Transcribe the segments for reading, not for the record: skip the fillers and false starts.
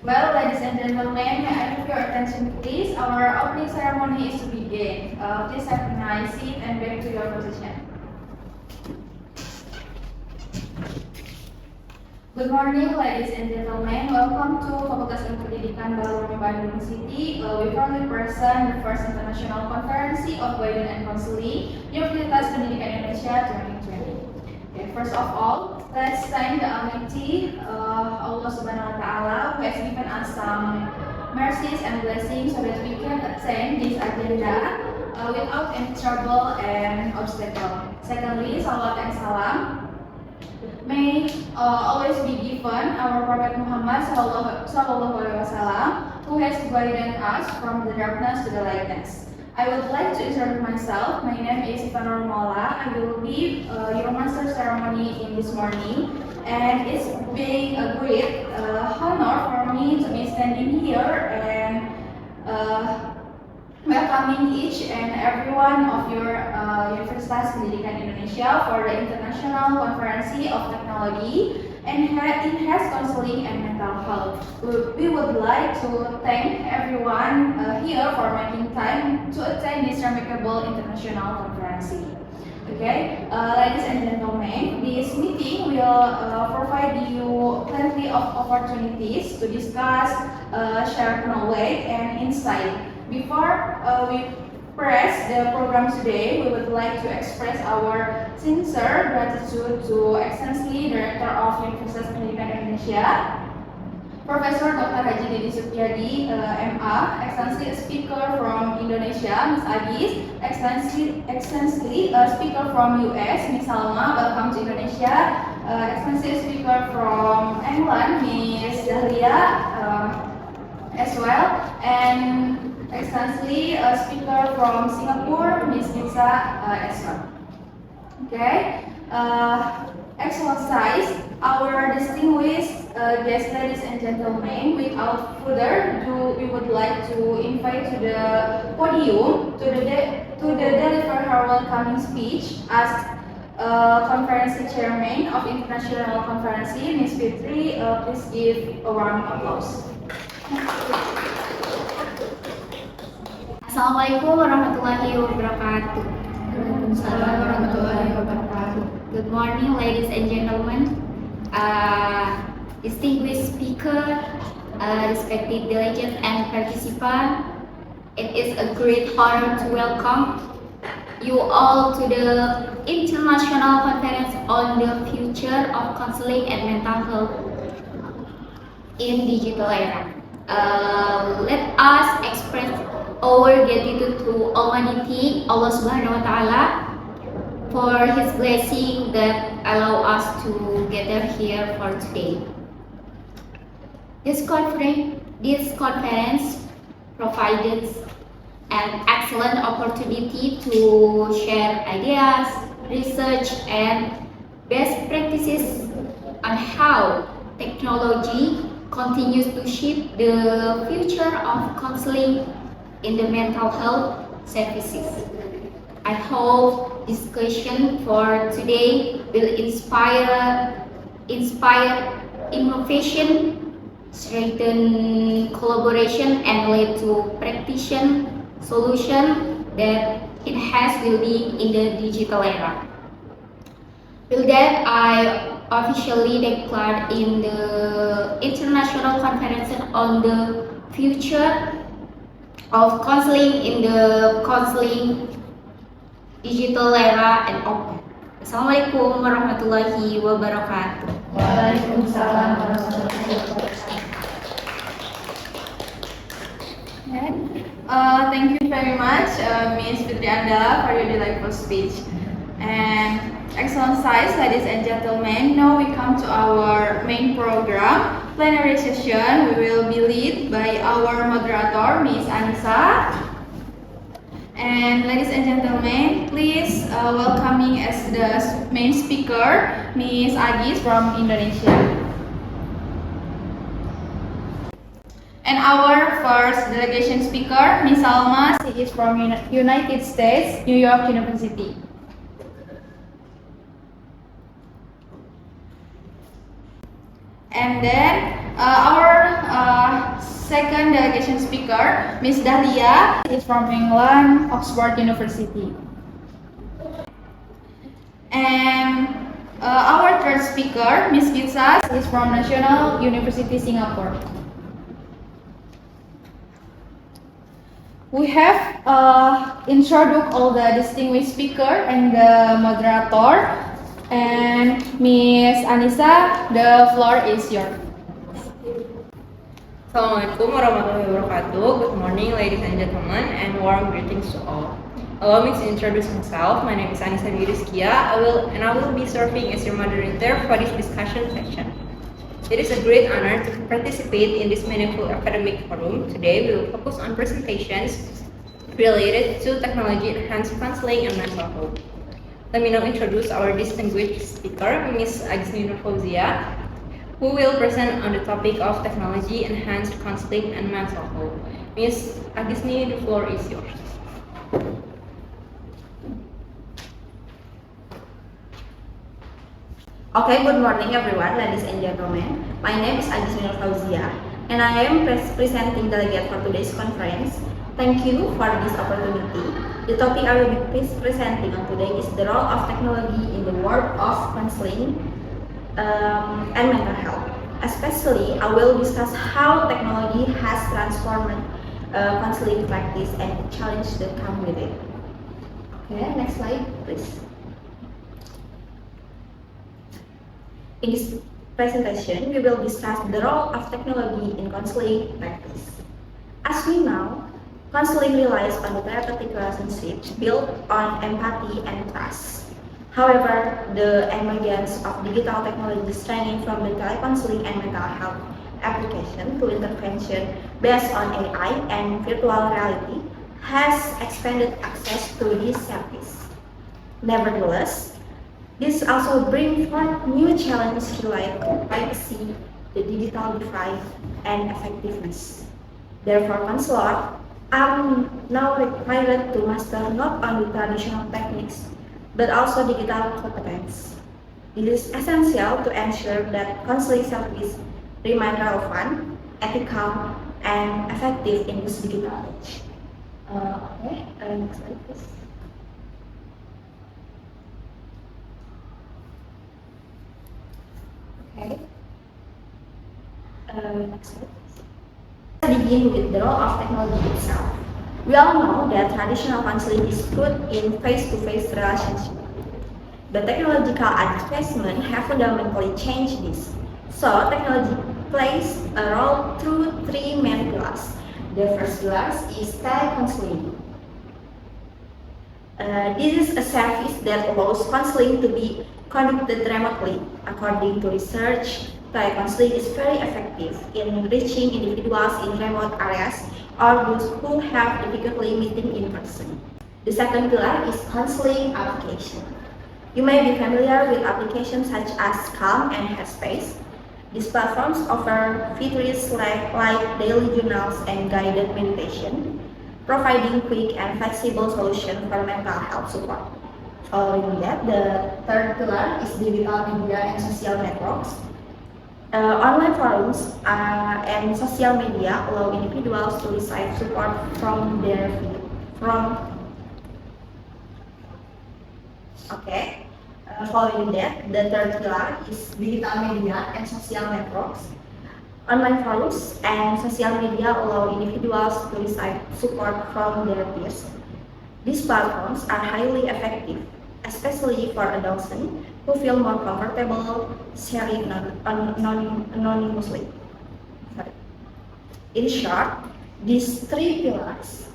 Well, ladies and gentlemen, may I have your attention please? Our opening ceremony is to begin. Please have a nice seat and back to your position. Good morning, ladies and gentlemen. Welcome to Fakultas Ilmu Pendidikan Baru Bandung City. We proudly present the first international conference of guidance and counseling Universitas Pendidikan Indonesia 2020. Okay, first of all, let's thank the Almighty Allah Subhanahu Wa Taala who has given us some mercies and blessings so that we can attain this agenda without any trouble and obstacle. Secondly, salawat and salam may always be given our Prophet Muhammad Sallallahu Alaihi Wasallam, who has guided us from the darkness to the lightness. I would like to introduce myself. My name is Ivanur Mola. I will be your master ceremony in this morning, and it's being a great honor for me to be standing here and welcoming each and every one of your Universitas Pendidikan Indonesia for the International Conference of Technology and Enhanced Counseling and Mental Health. We would like to thank everyone here for making time to attend this remarkable international conference. Okay, ladies and gentlemen, this meeting will provide you plenty of opportunities to discuss, share knowledge and insight. Before we press the program today, we would like to express our sincere gratitude to Excellency Director of Universitas Pendidikan Indonesia, Profesor Dr. Haji Didi Supriyadi, MA, Excellency Speaker from Indonesia, Ms. Agis, Excellency Speaker from US, Ms. Salma, welcome to Indonesia, Excellency Speaker from England, Ms. Dahlia, as well, and Excellency Speaker from Singapore, Ms. Nisa, as well. Okay, Excellencies, our distinguished guests, ladies and gentlemen, without further ado, we would like to invite to the podium to deliver her welcoming speech as Conference Chairman of International Conference, Ms. Fitri. Please give a round of applause. Assalamualaikum warahmatullahi wabarakatuh. Waalaikumsalam warahmatullahi wabarakatuh. Good morning, ladies and gentlemen, distinguished speaker, respected delegates and participants. It is a great honor to welcome you all to the International Conference on the Future of Counseling and Mental Health in Digital Era. Let us express our gratitude to Almighty Allah Subhanahu Wa Taala for His blessing that allow us to gather here for today. This conference provided an excellent opportunity to share ideas, research, and best practices on how technology continues to shape the future of counseling in the mental health services. I hope discussion for today will inspire innovation, strengthen collaboration, and lead to practitioner solution that enhance well-being in the digital era. With that, I officially declared in the International Conference on the Future of Counseling in the Counseling Digital Era and Open. Assalamualaikum warahmatullahi wabarakatuh. Waalaikumsalam warahmatullahi wabarakatuh. Thank you very much, Ms. Fitri Andala, for your delightful speech. And Excellencies, ladies and gentlemen, now we come to our main program, plenary session. We will be led by our moderator, Ms. Anissa. And ladies and gentlemen, please welcoming as the main speaker, Ms. Agis from Indonesia. And our first delegation speaker, Ms. Salma, she is from United States, New York University. And then our second delegation speaker, Miss Dahlia, is from England, Oxford University. And our third speaker, Miss Pizza, is from National University Singapore. We have introduced all the distinguished speaker and the moderator. And Miss Anissa, the floor is yours. Assalamualaikum warahmatullahi wabarakatuh. Good morning, ladies and gentlemen, and warm greetings to all. Allow me to introduce myself. My name is Anissa Diriskia. I will be serving as your moderator for this discussion session. It is a great honor to participate in this meaningful academic forum. Today, we will focus on presentations related to technology-enhanced counseling and mental health. Let me now introduce our distinguished speaker, Ms. Agisni Fauzia, who will present on the topic of technology-enhanced counseling and mental health. Ms. Agisni, the floor is yours. Okay, good morning everyone, ladies and gentlemen. My name is Agisni Fauzia, and I am presenting delegate for today's conference. Thank you for this opportunity. The topic I will be presenting on today is the role of technology in the world of counseling and mental health. Especially, I will discuss how technology has transformed counseling practice and the challenges that come with it. Okay, next slide, please. In this presentation, we will discuss the role of technology in counseling practice. As we know, counseling relies on the therapeutic relationship built on empathy and trust. However, the emergence of digital technologies ranging from the telecounseling and mental health application to intervention based on AI and virtual reality has expanded access to this service. Nevertheless, this also brings forth new challenges related to privacy, the digital divide, and effectiveness. Therefore, counselors are now required to master not only traditional techniques, but also digital competence. It is essential to ensure that counseling service remain relevant, ethical, and effective in this digital age. Next slide, please. Okay. Next slide. Let's begin with the role of technology itself. We all know that traditional counseling is put in face-to-face relationship. The technological advancement have fundamentally changed this. So technology plays a role through three main pillars. The first pillar is telecounseling. This is a service that allows counseling to be conducted remotely. According to research, telecounseling is very effective in reaching individuals in remote areas or those who have difficulty meeting in person. The second pillar is counseling application. You may be familiar with applications such as Calm and Headspace. These platforms offer features like daily journals and guided meditation, providing quick and flexible solutions for mental health support. Following that, the third pillar is digital media and social networks. Online forums and social media allow individuals to receive support from their Following that, the third pillar is digital media and social networks. Online forums and social media allow individuals to receive support from their peers. These platforms are highly effective, especially for adolescents who feel more comfortable sharing anonymously. In short, these three pillars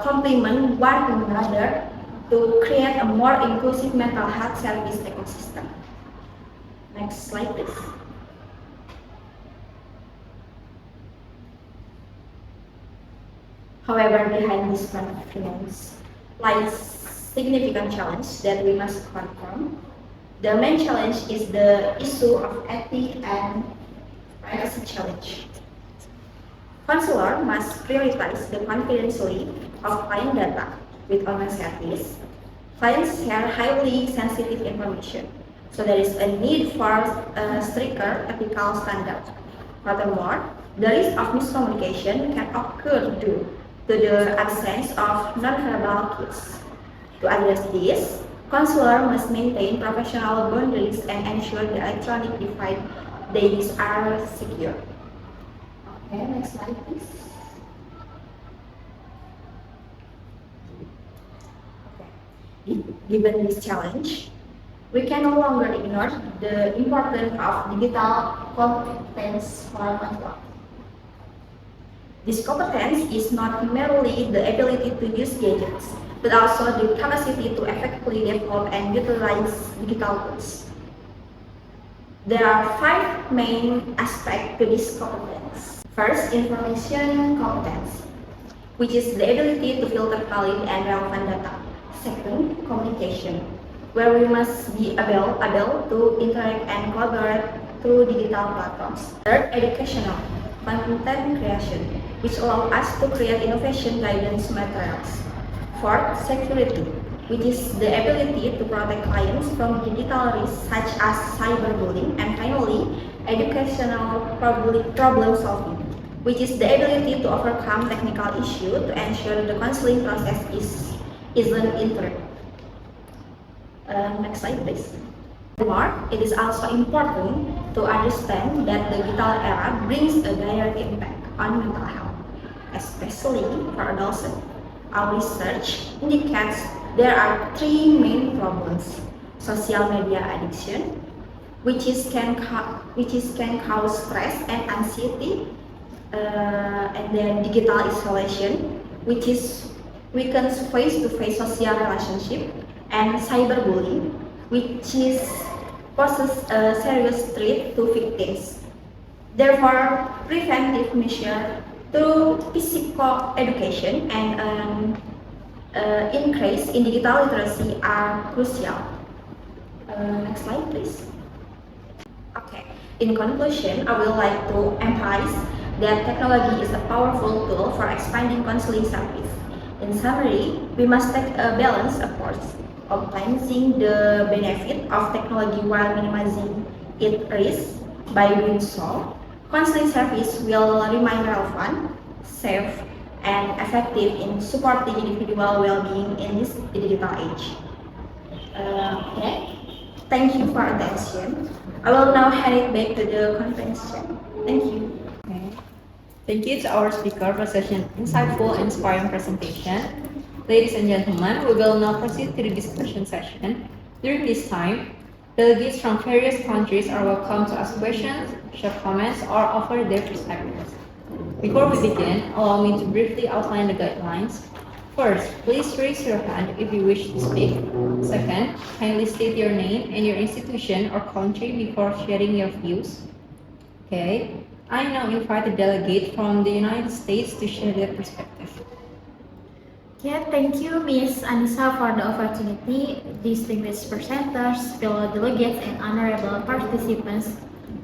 complement one another to create a more inclusive mental health service ecosystem. Next slide, please. However, behind this confidence lies significant challenge that we must confront. The main challenge is the issue of ethics and privacy challenge. Counselor must prioritize the confidentiality of client data with online service. Clients share highly sensitive information, So there is a need for stricter ethical standards. Furthermore, the risk of miscommunication can occur due to the absence of nonverbal cues. To address this, counselor must maintain professional boundaries and ensure the electronic device they use are secure. Okay, next slide please. Okay. Given this challenge, we can no longer ignore the importance of digital competence for manual. This competence is not merely the ability to use gadgets, but also the capacity to effectively develop and utilize digital tools. There are 5 main aspects to this competence. First, information competence, which is the ability to filter valid and relevant data. Second, communication, where we must be able to interact and collaborate through digital platforms. Third, educational, content creation, which allow us to create innovation guidance materials. Fourth, security, which is the ability to protect clients from digital risks such as cyberbullying. And finally, educational problem solving, which is the ability to overcome technical issues to ensure the counseling process isn't interrupted. Next slide, please. Furthermore, it is also important to understand that the digital era brings a direct impact on mental health, especially for adolescents. Our research indicates there are 3 main problems: social media addiction, which can cause stress and anxiety, and then digital isolation, which weakens face-to-face social relationship, and cyberbullying, which poses a serious threat to victims. Therefore, preventive measures through physical education and increase in digital literacy are crucial. Next slide, please. Okay. In conclusion, I would like to emphasize that technology is a powerful tool for expanding counseling service. In summary, we must take a balanced approach, optimizing the benefit of technology while minimizing its risks. By doing so, counseling service will remain relevant, safe, and effective in supporting individual well-being in this digital age. Okay. Thank you for attention. I will now hand it back to the convention. Thank you. Okay. Thank you to our speaker for such an insightful and inspiring presentation. Ladies and gentlemen, we will now proceed to the discussion session. During this time, delegates from various countries are welcome to ask questions, share comments, or offer their perspectives. Before we begin, allow me to briefly outline the guidelines. First, please raise your hand if you wish to speak. Second, kindly state your name and your institution or country before sharing your views. Okay, I now invite a delegate from the United States to share their perspective. Yeah, thank you, Ms. Anissa, for the opportunity. Distinguished presenters, fellow delegates, and honorable participants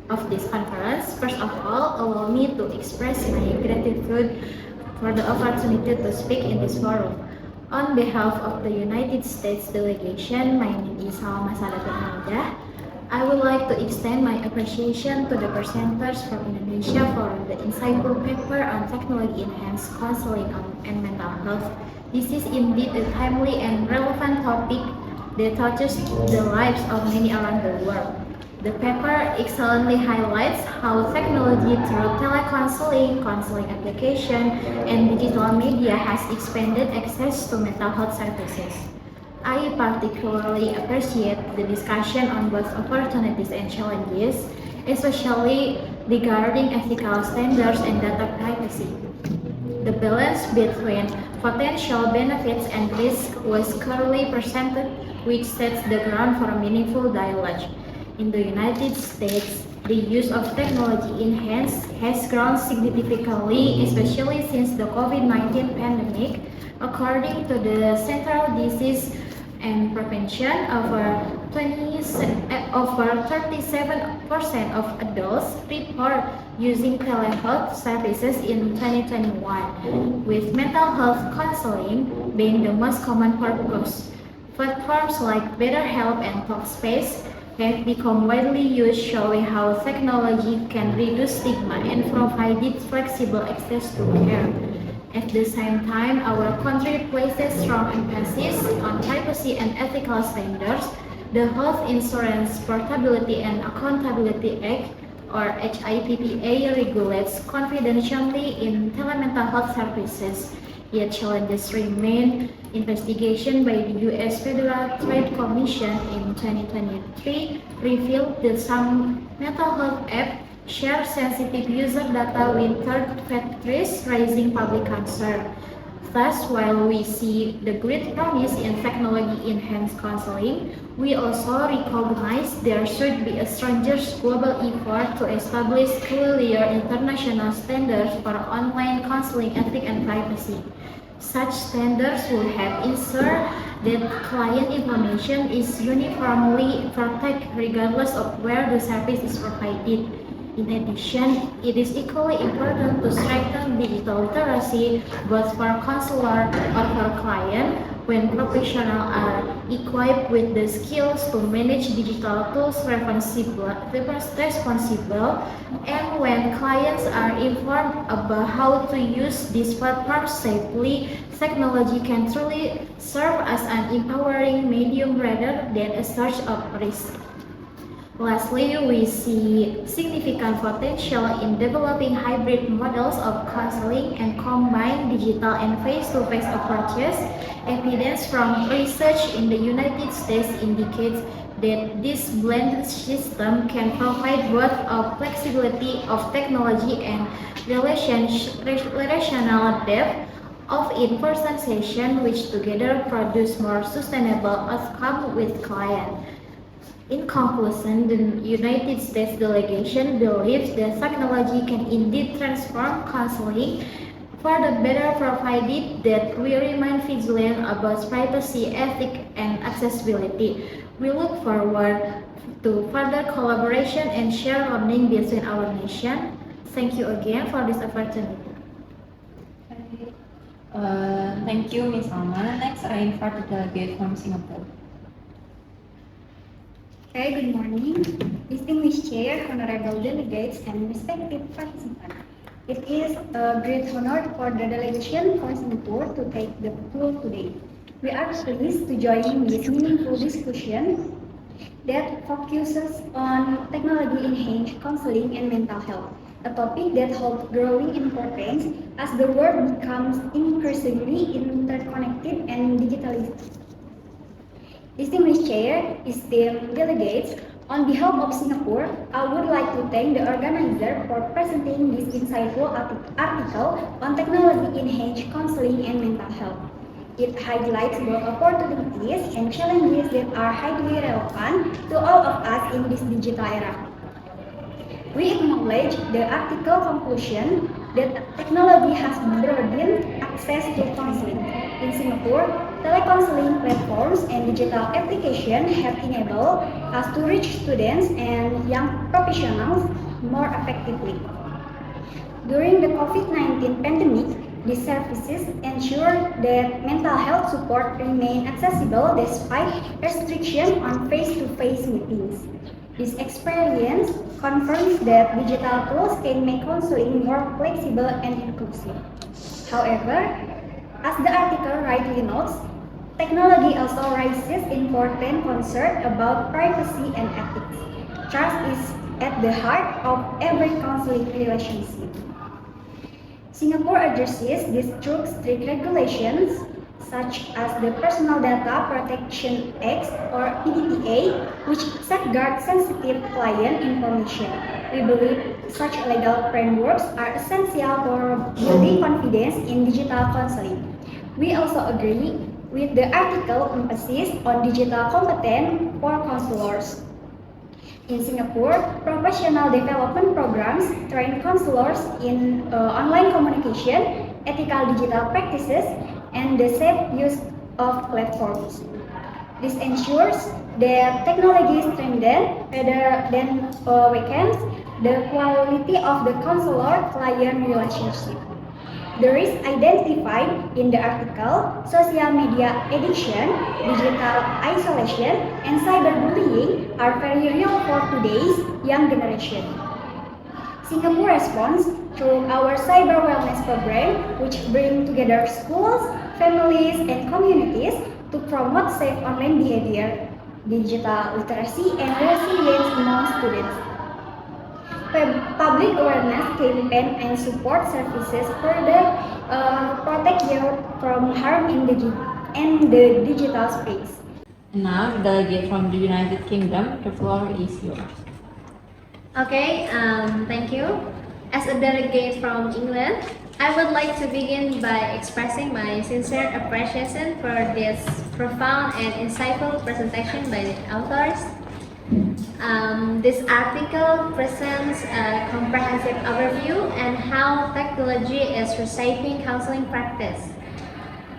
of this conference. First of all, allow me to express my gratitude for the opportunity to speak in this forum. On behalf of the United States delegation, my name is Salma Sadatul. I would like to extend my appreciation to the presenters from Indonesia for the insightful paper on technology-enhanced counseling and mental health. This is indeed a timely and relevant topic that touches the lives of many around the world. The paper excellently highlights how technology through telecounseling, counseling application, and digital media has expanded access to mental health services. I particularly appreciate the discussion on both opportunities and challenges, especially regarding ethical standards and data privacy. The balance between potential benefits and risks was clearly presented, which sets the ground for a meaningful dialogue. In the United States, the use of technology-enhanced has grown significantly, especially since the COVID-19 pandemic. According to the Central Disease and Prevention, over 37% of adults report using telehealth services in 2021, with mental health counseling being the most common purpose. Platforms like BetterHelp and Talkspace have become widely used, showing how technology can reduce stigma and provide flexible access to care. At the same time, our country places strong emphasis on privacy and ethical standards. The Health Insurance Portability and Accountability Act, or HIPPA, regulates confidentiality in telemental health services. Yet challenges remain. Investigation by the U.S. Federal Trade Commission in 2023 revealed that some mental health apps share sensitive user data with third parties, raising public concern. Thus, while we see the great promise in technology-enhanced counseling, we also recognize there should be a stronger global effort to establish clear international standards for online counseling ethics and privacy. Such standards will help ensure that client information is uniformly protected regardless of where the service is provided. In addition, it is equally important to strengthen digital literacy both for counselor or for client when professionals are equipped with the skills to manage digital tools responsible, and when clients are informed about how to use these platforms safely, technology can truly serve as an empowering medium rather than a source of risk. Lastly, we see significant potential in developing hybrid models of counseling and combine digital and face-to-face approaches. Evidence from research in the United States indicates that this blended system can provide both a flexibility of technology and relational depth of in-person session, which together produce more sustainable outcome with clients. In conclusion, the United States delegation believes that technology can indeed transform counseling for the better, provided that we remain vigilant about privacy, ethics, and accessibility. We look forward to further collaboration and shared learning between our nation. Thank you again for this opportunity. Thank you, Ms. Alma. Next, I invite the delegate from Singapore. Okay, good morning, distinguished chair, honorable delegates, and respected participants. It is a great honor for the delegation from Singapore to take the floor today. We are pleased to join in this meaningful discussion that focuses on technology-enhanced counseling and mental health, a topic that holds growing importance as the world becomes increasingly interconnected and digitalized. Distinguished Chair, esteemed delegates, on behalf of Singapore, I would like to thank the organizer for presenting this insightful article on technology-enhanced counseling and mental health. It highlights both opportunities and challenges that are highly relevant to all of us in this digital era. We acknowledge the article conclusion that technology has broadened access to counseling. In Singapore, telecounseling platforms and digital applications have enabled us to reach students and young professionals more effectively. During the COVID-19 pandemic, these services ensured that mental health support remained accessible despite restrictions on face-to-face meetings. This experience confirms that digital tools can make counseling more flexible and inclusive. However, as the article rightly notes, technology also raises important concerns about privacy and ethics. Trust is at the heart of every counseling relationship. Singapore addresses this through strict regulations such as the Personal Data Protection Act or PDPA, which safeguards sensitive client information. We believe such legal frameworks are essential for building confidence in digital counseling. We also agree with the article emphasis on digital competence for counselors. In Singapore, professional development programs train counselors in online communication, ethical digital practices, and the safe use of platforms. This ensures that technology strengthens rather than weakens the quality of the counselor-client relationship. The risks identified in the article, social media addiction, digital isolation, and cyberbullying are very real for today's young generation. Singapore responds through our cyber wellness program, which bring together schools, families, and communities to promote safe online behavior, digital literacy, and resilience among students. Public awareness campaign and support services further protect youth from harm in the digital space. And now, the delegate from the United Kingdom, the floor is yours. Okay, thank you. As a delegate from England, I would like to begin by expressing my sincere appreciation for this profound and insightful presentation by the authors. This article presents a comprehensive overview on how technology is reshaping counseling practice,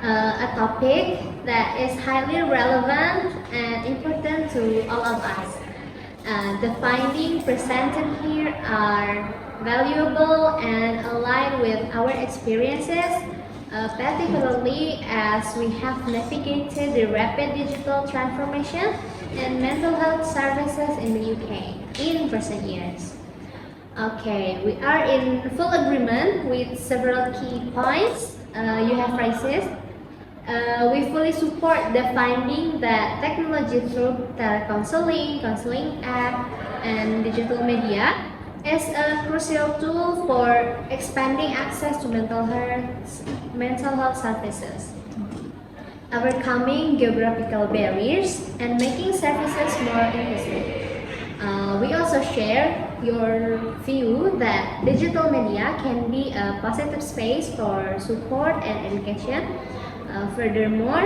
a topic that is highly relevant and important to all of us. The findings presented here are valuable and aligned with our experiences, particularly as we have navigated the rapid digital transformation and mental health services in the UK in recent years. Okay, we are in full agreement with several key points you have raised. We fully support the finding that technology through telecounseling, counseling app, and digital media is a crucial tool for expanding access to mental health services, overcoming geographical barriers, and making services more inclusive. We also share your view that digital media can be a positive space for support and education. Furthermore,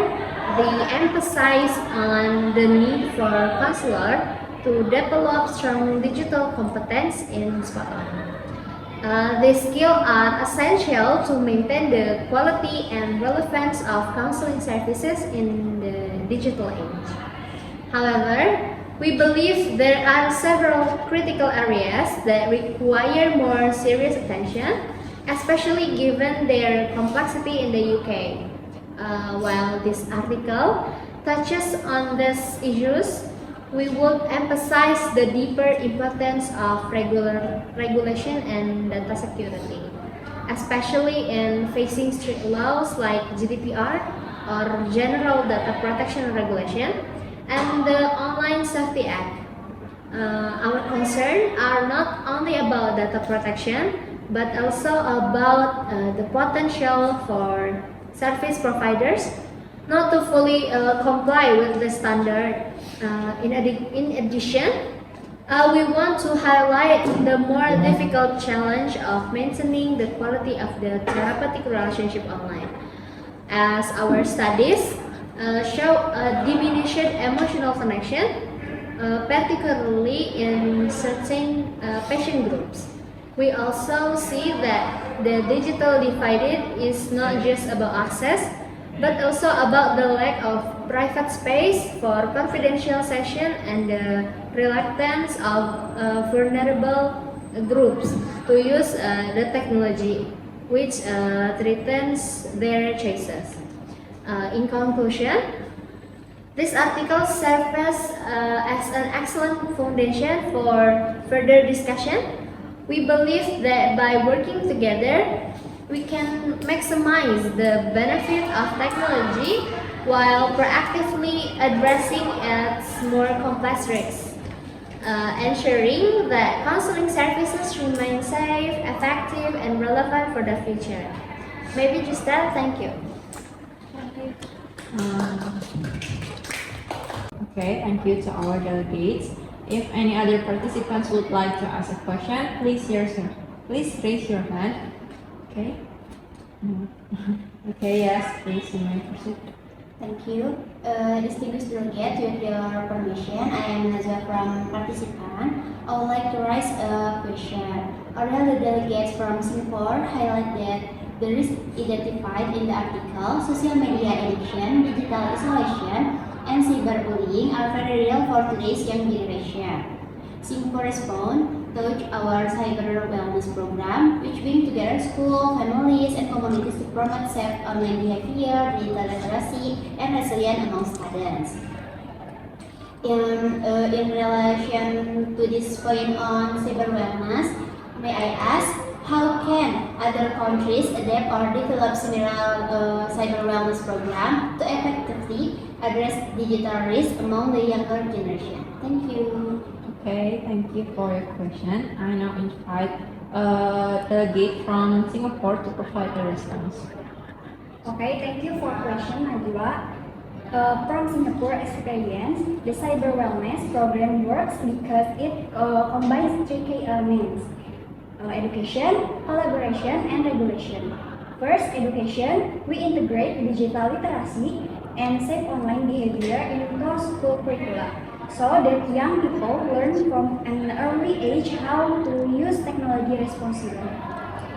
they emphasize on the need for counselors to develop strong digital competence in Scotland. These skills are essential to maintain the quality and relevance of counseling services in the digital age. However, we believe there are several critical areas that require more serious attention, especially given their complexity in the UK. While this article touches on these issues, we would emphasize the deeper importance of regulation and data security, especially in facing strict laws like GDPR or General Data Protection Regulation and the Online Safety Act. Our concerns are not only about data protection, but also about the potential for service providers not to fully comply with the standard. In addition, we want to highlight the more difficult challenge of maintaining the quality of the therapeutic relationship online, as our studies show a diminished emotional connection, particularly in certain patient groups. We also see that the digital divide is not just about access, but also about the lack of private space for confidential session and the reluctance of vulnerable groups to use the technology, which threatens their choices. In conclusion, this article serves as an excellent foundation for further discussion. We believe that by working together, we can maximize the benefit of technology while proactively addressing its more complex risks, ensuring that counseling services remain safe, effective, and relevant for the future. Maybe just that. Thank you. Okay, thank you to our delegates. If any other participants would like to ask a question, please raise your hand. Okay. Okay, yes, please, you may proceed. Thank you. Distinguished delegate, with your permission, I am Nazwa from participant. I would like to raise a question. Earlier, the delegates from Singapore highlight that the risks identified in the article, social media addiction, digital isolation, and cyberbullying are very real for today's young generation. Singapore responds touch our cyber wellness program, which brings together school, families, and communities to promote safe online behavior, digital literacy, and resilience among students. In relation to this point on cyber wellness, may I ask, how can other countries adapt or develop similar cyber wellness program to effectively address digital risk among the younger generation? Thank you. Okay, thank you for your question. I now invite delegate from Singapore to provide the response. Okay, thank you for question, Najwa. From Singapore experience, the cyber wellness program works because it combines three key elements: education, collaboration, and regulation. First, education. We integrate digital literacy and safe online behavior into school curricula, so that young people learn from an early age how to use technology responsibly.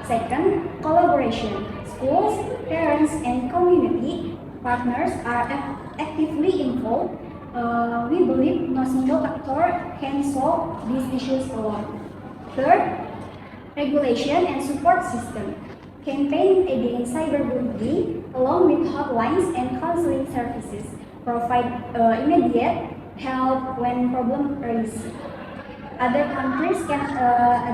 Second, collaboration. Schools, parents, and community partners are actively involved. We believe no single actor can solve these issues alone. Third, regulation and support system. Campaign against cyberbullying, along with hotlines and counseling services, provide immediate help when problem arises. Other countries can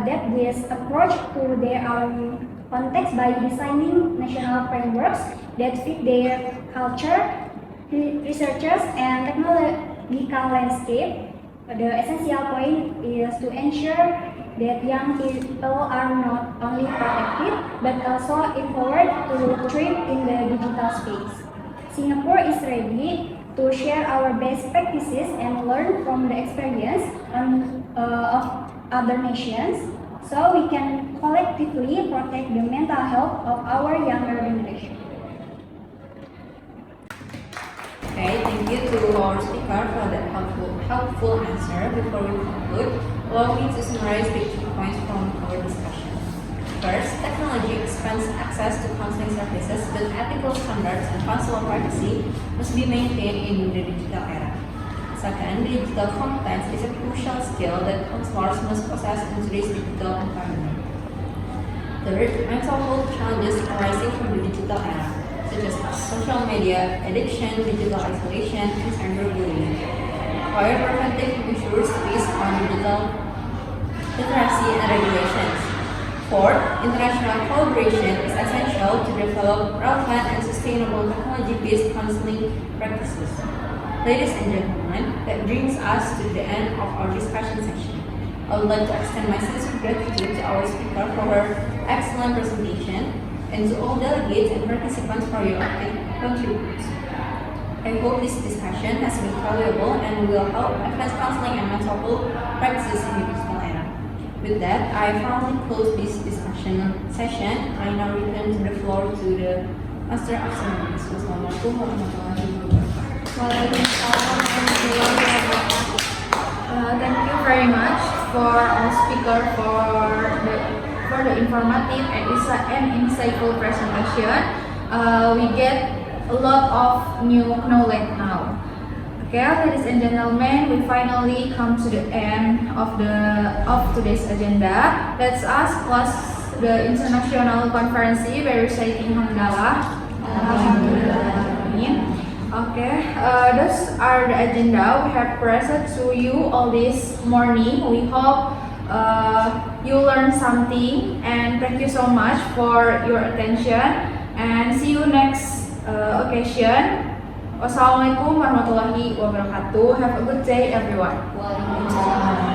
adapt this approach to their own context by designing national frameworks that fit their culture, researchers, and technological landscape. The essential point is to ensure that young people are not only protected but also empowered to thrive in the digital space. Singapore is ready to share our best practices and learn from the experience of other nations, so we can collectively protect the mental health of our younger generation. Okay, thank you to our speaker for that helpful answer. Before we conclude, allow me to summarize the key points from our discussion. First, technology expands access to counseling services, but ethical standards and consular privacy must be maintained in the digital era. Second, digital competence is a crucial skill that counselors must possess in today's digital environment. Third, mental health challenges arising from the digital era, such as social media addiction, digital isolation, and cyberbullying, require preventive measures based on digital literacy and regulations. Fourth, international collaboration is essential to develop relevant and sustainable technology-based counseling practices. Ladies and gentlemen, that brings us to the end of our discussion session. I would like to extend my sincere gratitude to our speaker for her excellent presentation, and to all delegates and participants for your active contributions. I hope this discussion has been valuable and will help advance counseling and mental health practices in the digital era. With that, I formally close this discussion session. I now return to the floor to the Master of Ceremonies. Wassalamualaikum warahmatullahi wabarakatuh. Thank you very much for our speaker for the informative and insightful presentation. We get a lot of new knowledge now. Okay, ladies and gentlemen, we finally come to the end of today's agenda. Let's close the international conference by reciting Hamdalah. Alhamdulillah. Okay, those are the agenda we have presented to you all this morning. We hope you learned something, and thank you so much for your attention, and see you next occasion. Wassalamualaikum warahmatullahi wabarakatuh. Have a good day, everyone. Waalaikumsalam.